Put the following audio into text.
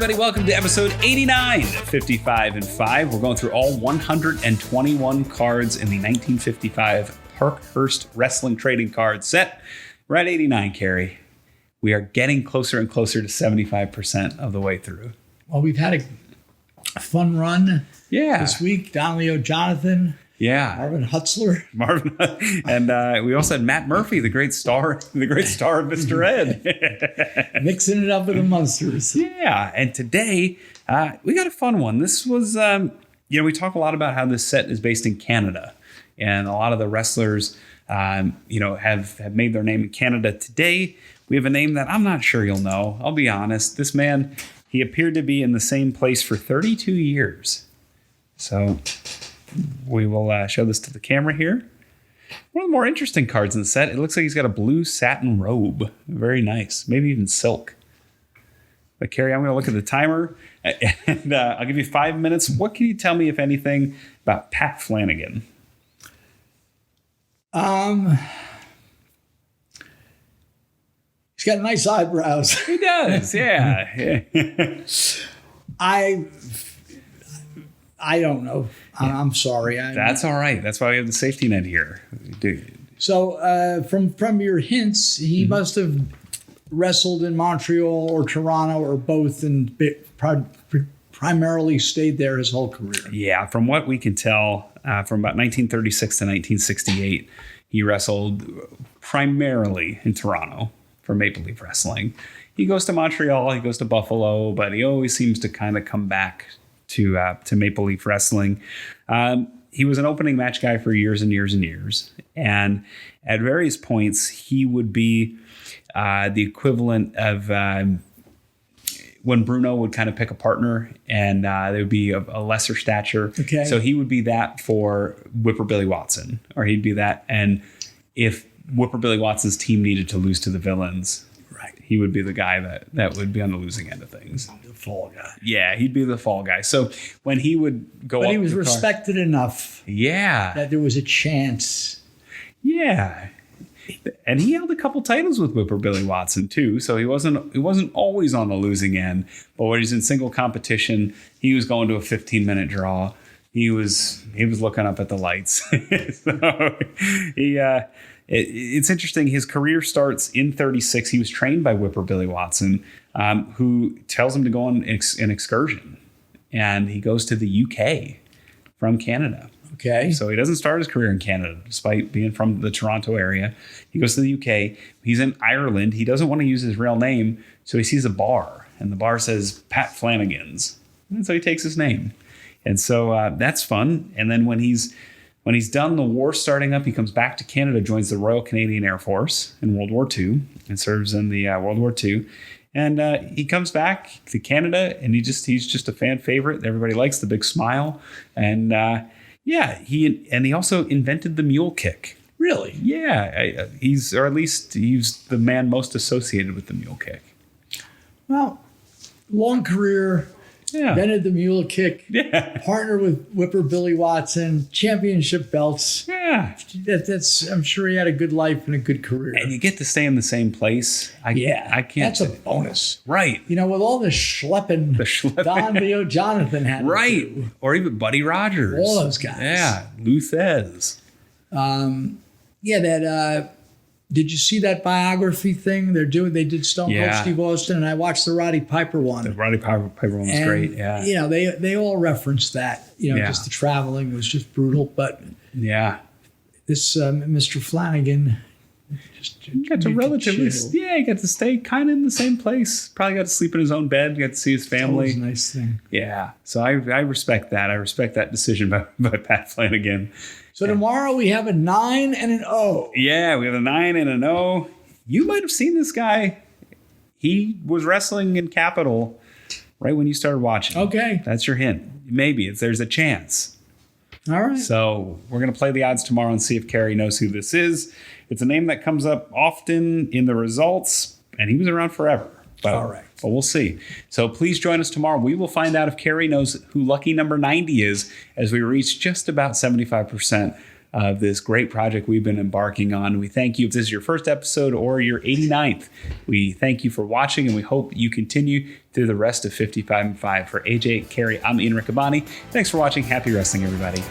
everybody. Welcome to episode 89 of 55 and 5. We're going through all 121 cards in the 1955 Parkhurst Wrestling trading card set. We're at 89, Cary. We are getting closer and closer to 75% of the way through. Well, we've had a fun run this week. Donnelly Jonathan. Yeah. Marvin Hutzler. And we also had Matt Murphy, the great star of Mr. Ed. Mixing it up with the Munsters. Yeah. And today, we got a fun one. This was, we talk a lot about how this set is based in Canada. And a lot of the wrestlers, have made their name in Canada. Today, we have a name that I'm not sure you'll know. I'll be honest. This man, he appeared to be in the same place for 32 years. So we will show this to the camera here. One of the more interesting cards in the set. It looks like he's got a blue satin robe. Very nice. Maybe even silk. But Cary, I'm going to look at the timer, and I'll give you 5 minutes. What can you tell me, if anything, about Pat Flanagan? He's got nice eyebrows. He does, yeah. I don't know. I'm sorry. That's all right. That's why we have the safety net here. So from your hints, he must have wrestled in Montreal or Toronto or both, and primarily stayed there his whole career. Yeah, from what we can tell, from about 1936 to 1968, he wrestled primarily in Toronto for Maple Leaf Wrestling. He goes to Montreal, he goes to Buffalo, but he always seems to kind of come back to Maple Leaf Wrestling. He was an opening match guy for years and years and years. And at various points, he would be the equivalent of when Bruno would kind of pick a partner, and there would be a lesser stature. Okay. So he would be that for Whipper Billy Watson, or he'd be that. And if Whipper Billy Watson's team needed to lose to the Villains, right, he would be the guy that would be on the losing end of things. The fall guy. Yeah, he'd be the fall guy. So when he would go, but he was respected enough. Yeah, that there was a chance. Yeah. And he held a couple titles with Whipper Billy Watson too, so he wasn't always on the losing end. But when he's in single competition, he was going to a 15-minute draw. He was looking up at the lights. So it's interesting. His career starts in 36. He was trained by Whipper Billy Watson, who tells him to go on an excursion, and he goes to the UK from Canada. Okay. So he doesn't start his career in Canada, despite being from the Toronto area. He goes to the UK. He's in Ireland. He doesn't want to use his real name, so he sees a bar, and the bar says Pat Flanagan's. And so he takes his name. And so that's fun. And then when he's done the war starting up, he comes back to Canada, joins the Royal Canadian Air Force in World War II, and serves in the World War II. And he comes back to Canada, and he's just a fan favorite. Everybody likes the big smile. And he also invented the mule kick. Really? Yeah, he's the man most associated with the mule kick. Well, long career. Yeah. Invented the mule kick. Yeah. Partnered with Whipper Billy Watson. Championship belts. Yeah. I'm sure he had a good life and a good career. And you get to stay in the same place. I can't. That's a bonus. Right. With all the schlepping Don Leo Jonathan had. Right. Or even Buddy Rogers. All those guys. Yeah. Luthez. Did you see that biography thing they did Stone Cold Steve Austin, and I watched the Roddy Piper one. The Roddy Piper one was great, yeah. They all referenced that, just the traveling was just brutal, but this Mr. Flanagan just got to he got to stay kind of in the same place. Probably got to sleep in his own bed, got to see his family. That was a nice thing. Yeah, so I respect that. I respect that decision by Pat Flanagan. So tomorrow we have a 9 and an 0. Yeah, we have a 9 and an 0. You might have seen this guy. He was wrestling in Capitol right when you started watching. Okay. That's your hint. Maybe there's a chance. All right. So we're going to play the odds tomorrow and see if Cary knows who this is. It's a name that comes up often in the results, and he was around forever. All right. But we'll see. So please join us tomorrow. We will find out if Cary knows who lucky number 90 is as we reach just about 75% of this great project we've been embarking on. We thank you if this is your first episode or your 89th. We thank you for watching, and we hope you continue through the rest of 55 and 5. For AJ, Cary, I'm Ian Riccaboni. Thanks for watching. Happy wrestling, everybody.